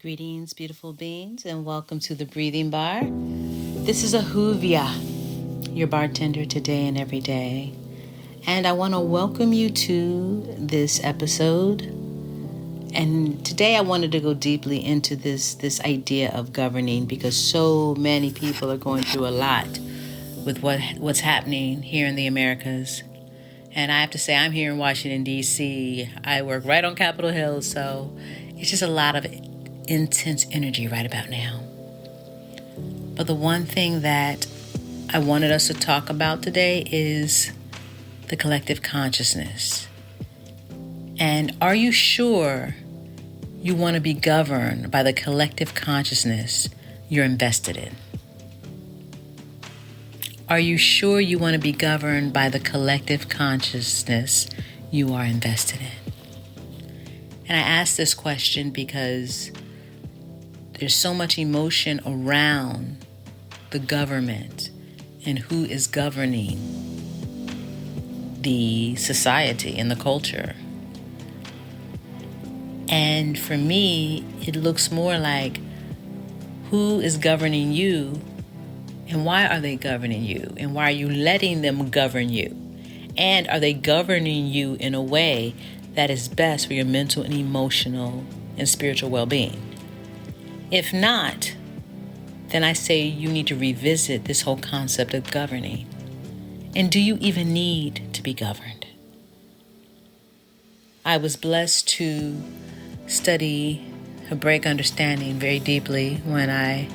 Greetings, beautiful beings, and welcome to the Breathing Bar. This is Ahuvia, your bartender today and every day. And I want to welcome you to this episode. And today I wanted to go deeply into this idea of governing because so many people are going through a lot with what's happening here in the Americas. And I have to say, I'm here in Washington, D.C. I work right on Capitol Hill, so it's just a lot of intense energy right about now. But the one thing that I wanted us to talk about today is the collective consciousness. And are you sure you want to be governed by the collective consciousness you're invested in? Are you sure you want to be governed by the collective consciousness you are invested in? And I ask this question because there's so much emotion around the government and who is governing the society and the culture. And for me, it looks more like who is governing you and why are they governing you? And why are you letting them govern you? And are they governing you in a way that is best for your mental and emotional and spiritual well-being? If not, then I say you need to revisit this whole concept of governing. And do you even need to be governed? I was blessed to study Hebraic understanding very deeply when I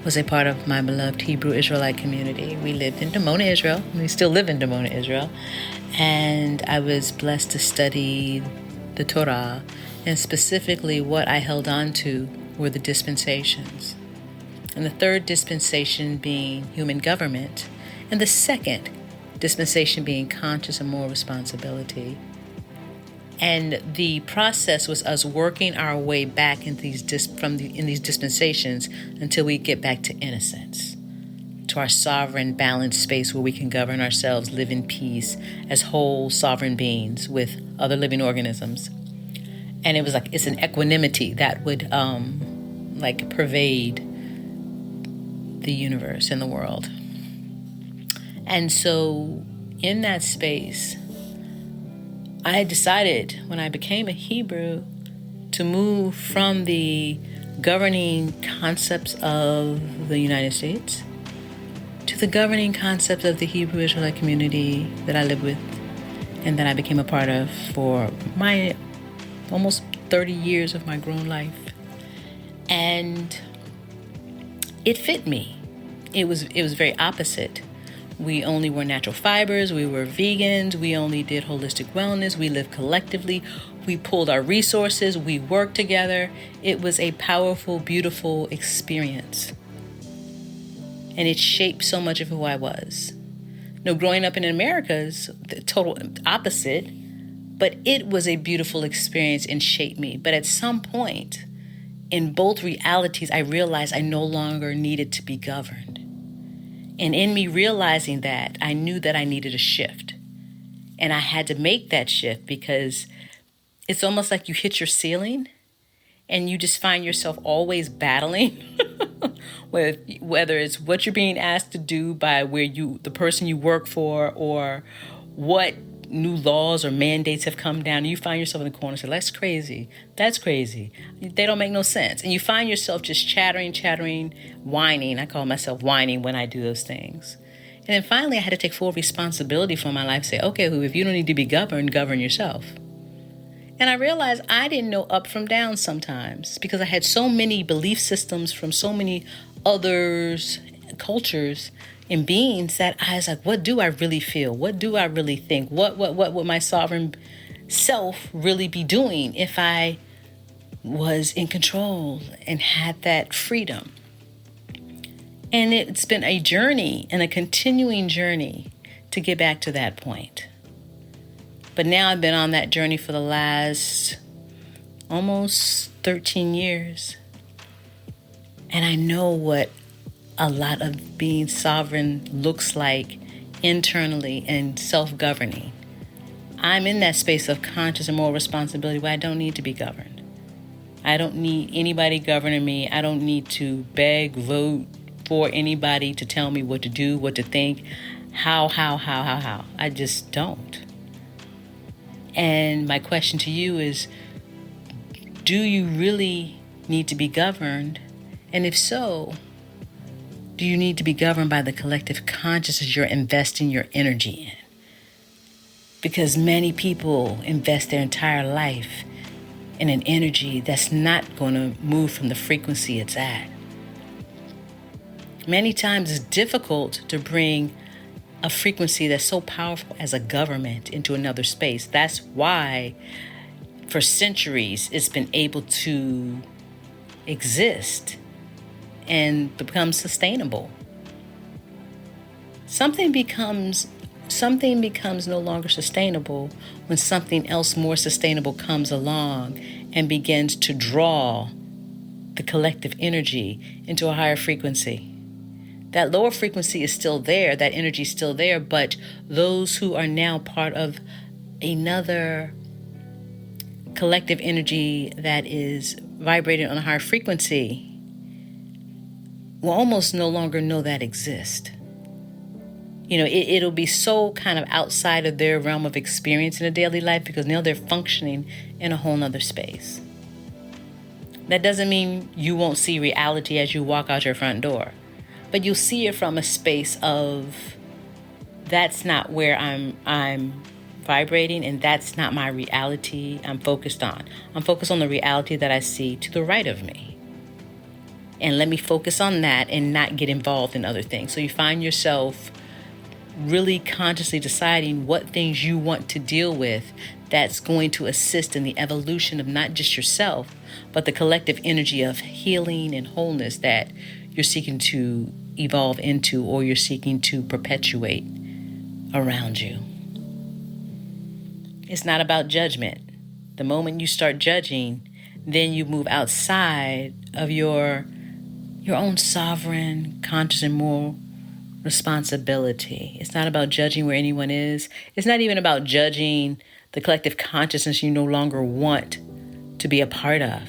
was a part of my beloved Hebrew Israelite community. We lived in Dimona, Israel. We still live in Dimona, Israel. And I was blessed to study the Torah, and specifically what I held on to were the dispensations. And the third dispensation being human government, and the second dispensation being conscious and moral responsibility. And the process was us working our way back in these dispensations until we get back to innocence, to our sovereign, balanced space where we can govern ourselves, live in peace as whole sovereign beings with other living organisms. And it was like it's an equanimity that would pervade the universe and the world. And so in that space, I had decided when I became a Hebrew to move from the governing concepts of the United States to the governing concepts of the Hebrew Israelite community that I live with and that I became a part of for my almost 30 years of my grown life. And it fit me. It was very opposite. We only were natural fibers. We were vegans. We only did holistic wellness. We lived collectively. We pulled our resources. We worked together. It was a powerful, beautiful experience. And it shaped so much of who I was. Now, growing up in America is the total opposite, but it was a beautiful experience and shaped me. But at some point, in both realities, I realized I no longer needed to be governed. And in me realizing that, I knew that I needed a shift. And I had to make that shift because it's almost like you hit your ceiling and you just find yourself always battling with whether it's what you're being asked to do by the person you work for, or what new laws or mandates have come down. And you find yourself in the corner and say, that's crazy. That's crazy. They don't make no sense. And you find yourself just chattering, whining. I call myself whining when I do those things. And then finally, I had to take full responsibility for my life. Say, okay, if you don't need to be governed, govern yourself. And I realized I didn't know up from down sometimes because I had so many belief systems from so many others, cultures, and beings that I was like, what do I really feel? What do I really think? What would my sovereign self really be doing if I was in control and had that freedom? And it's been a journey and a continuing journey to get back to that point. But now I've been on that journey for the last almost 13 years. And I know what a lot of being sovereign looks like internally and self-governing. I'm in that space of conscious and moral responsibility where I don't need to be governed. I don't need anybody governing me. I don't need to beg, vote for anybody to tell me what to do, what to think, how. I just don't. And my question to you is, do you really need to be governed? And if so, do you need to be governed by the collective consciousness you're investing your energy in? Because many people invest their entire life in an energy that's not going to move from the frequency it's at. Many times it's difficult to bring a frequency that's so powerful as a government into another space. That's why for centuries it's been able to exist and become sustainable. Something becomes no longer sustainable when something else more sustainable comes along and begins to draw the collective energy into a higher frequency. That lower frequency is still there, that energy is still there, but those who are now part of another collective energy that is vibrating on a higher frequency will almost no longer know that exists. It'll be so kind of outside of their realm of experience in a daily life because now they're functioning in a whole nother space. That doesn't mean you won't see reality as you walk out your front door, but you'll see it from a space of that's not where I'm vibrating, and that's not my reality I'm focused on. I'm focused on the reality that I see to the right of me. And let me focus on that and not get involved in other things. So you find yourself really consciously deciding what things you want to deal with that's going to assist in the evolution of not just yourself, but the collective energy of healing and wholeness that you're seeking to evolve into or you're seeking to perpetuate around you. It's not about judgment. The moment you start judging, then you move outside of your own sovereign, conscious, and moral responsibility. It's not about judging where anyone is. It's not even about judging the collective consciousness you no longer want to be a part of.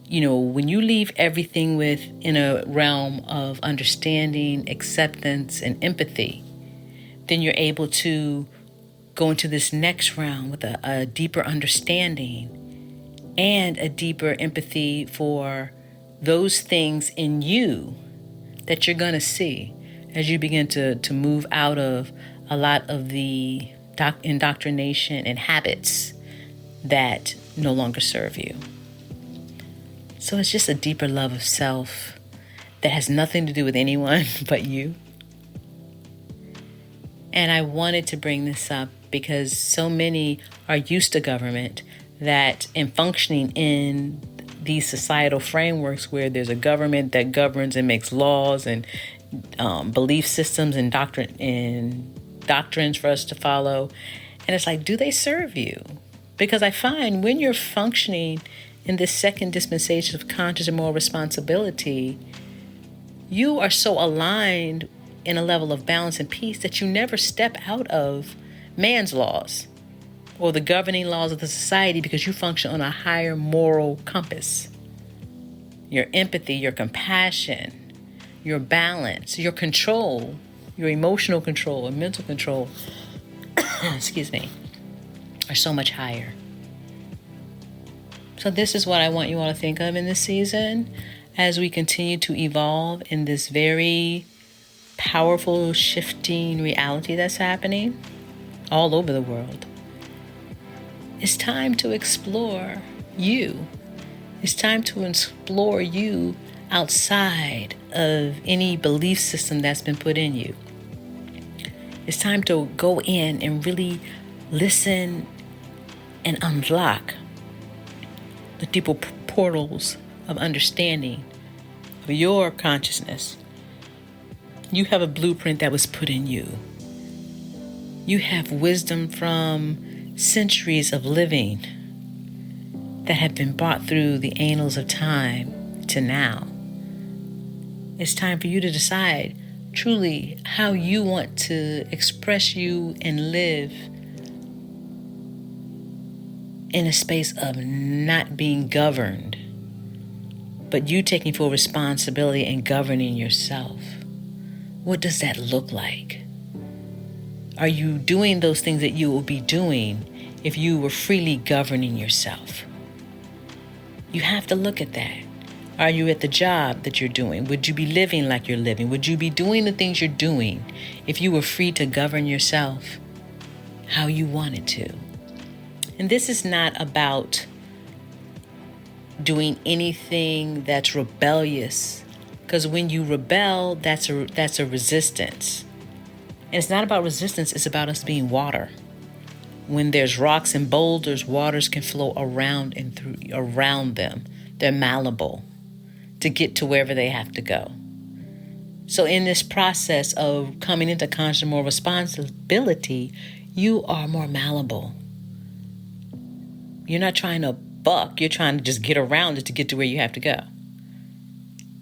When you leave everything within a realm of understanding, acceptance, and empathy, then you're able to go into this next round with a deeper understanding and a deeper empathy for those things in you that you're going to see as you begin to move out of a lot of the indoctrination and habits that no longer serve you. So it's just a deeper love of self that has nothing to do with anyone but you. And I wanted to bring this up because so many are used to government that in functioning in these societal frameworks where there's a government that governs and makes laws and belief systems and doctrines for us to follow. And it's like, do they serve you? Because I find when you're functioning in this second dispensation of conscious and moral responsibility, you are so aligned in a level of balance and peace that you never step out of man's laws or the governing laws of the society because you function on a higher moral compass. Your empathy, your compassion, your balance, your control, your emotional control and mental control, excuse me, are so much higher. So this is what I want you all to think of in this season as we continue to evolve in this very powerful shifting reality that's happening all over the world. It's time to explore you. It's time to explore you outside of any belief system that's been put in you. It's time to go in and really listen and unlock the deeper portals of understanding of your consciousness. You have a blueprint that was put in you. You have wisdom from centuries of living that have been brought through the annals of time to now. It's time for you to decide truly how you want to express you and live in a space of not being governed, but you taking full responsibility and governing yourself. What does that look like? Are you doing those things that you will be doing if you were freely governing yourself? You have to look at that. Are you at the job that you're doing? Would you be living like you're living? Would you be doing the things you're doing if you were free to govern yourself how you wanted to? And this is not about doing anything that's rebellious, because when you rebel, that's a resistance. And it's not about resistance, it's about us being water. When there's rocks and boulders, waters can flow around and through around them. They're malleable to get to wherever they have to go. So in this process of coming into conscious more responsibility, you are more malleable. You're not trying to buck, you're trying to just get around it to get to where you have to go.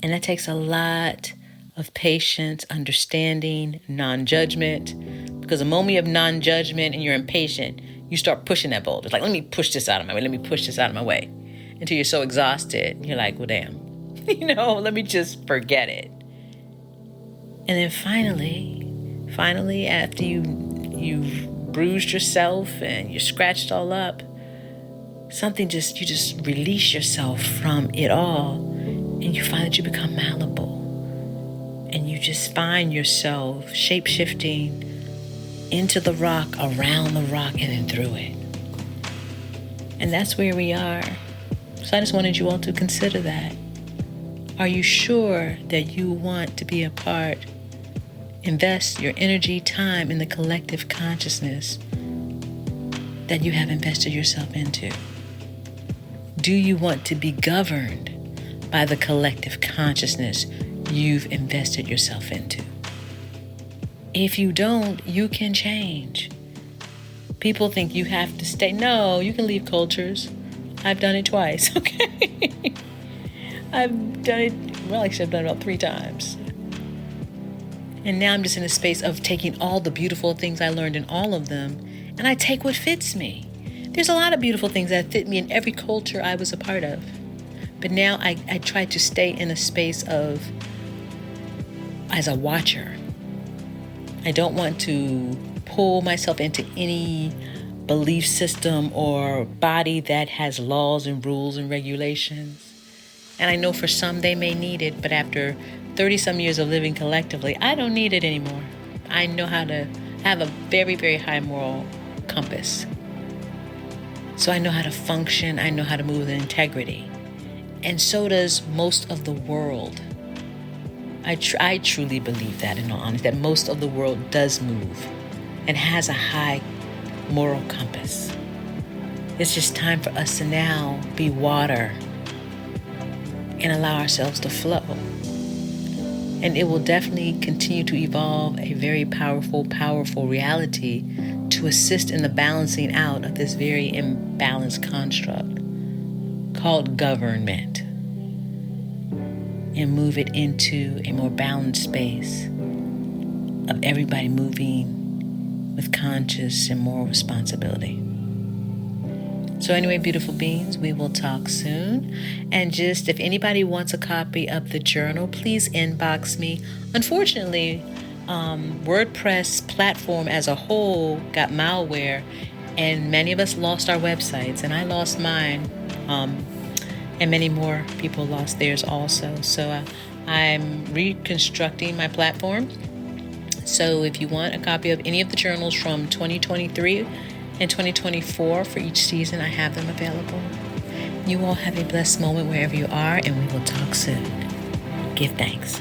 And that takes a lot of patience, understanding, non-judgment. Because the moment you have non-judgment and you're impatient, you start pushing that boulder. It's like, let me push this out of my way. Let me push this out of my way. Until you're so exhausted, you're like, well, damn. Let me just forget it. And then finally, after you've bruised yourself and you're scratched all up, you just release yourself from it all, and you find that you become malleable. And you just find yourself shape-shifting into the rock, around the rock, and then through it. And that's where we are. So I just wanted you all to consider that. Are you sure that you want to be a part? Invest your energy, time in the collective consciousness that you have invested yourself into. Do you want to be governed by the collective consciousness you've invested yourself into? If you don't, you can change. People think you have to stay. No, you can leave cultures. I've done it twice, okay? I've done it about 3 times. And now I'm just in a space of taking all the beautiful things I learned in all of them, and I take what fits me. There's a lot of beautiful things that fit me in every culture I was a part of. But now I try to stay in a space of, as a watcher. I don't want to pull myself into any belief system or body that has laws and rules and regulations. And I know for some they may need it, but after 30-some years of living collectively, I don't need it anymore. I know how to have a very, very high moral compass. So I know how to function. I know how to move with integrity. And so does most of the world. I truly believe that, in all honesty, that most of the world does move and has a high moral compass. It's just time for us to now be water and allow ourselves to flow. And it will definitely continue to evolve a very powerful, powerful reality to assist in the balancing out of this very imbalanced construct called government, and move it into a more balanced space of everybody moving with conscious and moral responsibility. So anyway, beautiful beings, we will talk soon. And just if anybody wants a copy of the journal, please inbox me. Unfortunately, WordPress platform as a whole got malware, and many of us lost our websites, and I lost mine, and many more people lost theirs also. So I'm reconstructing my platform. So if you want a copy of any of the journals from 2023 and 2024 for each season, I have them available. You all have a blessed moment wherever you are, and we will talk soon. Give thanks.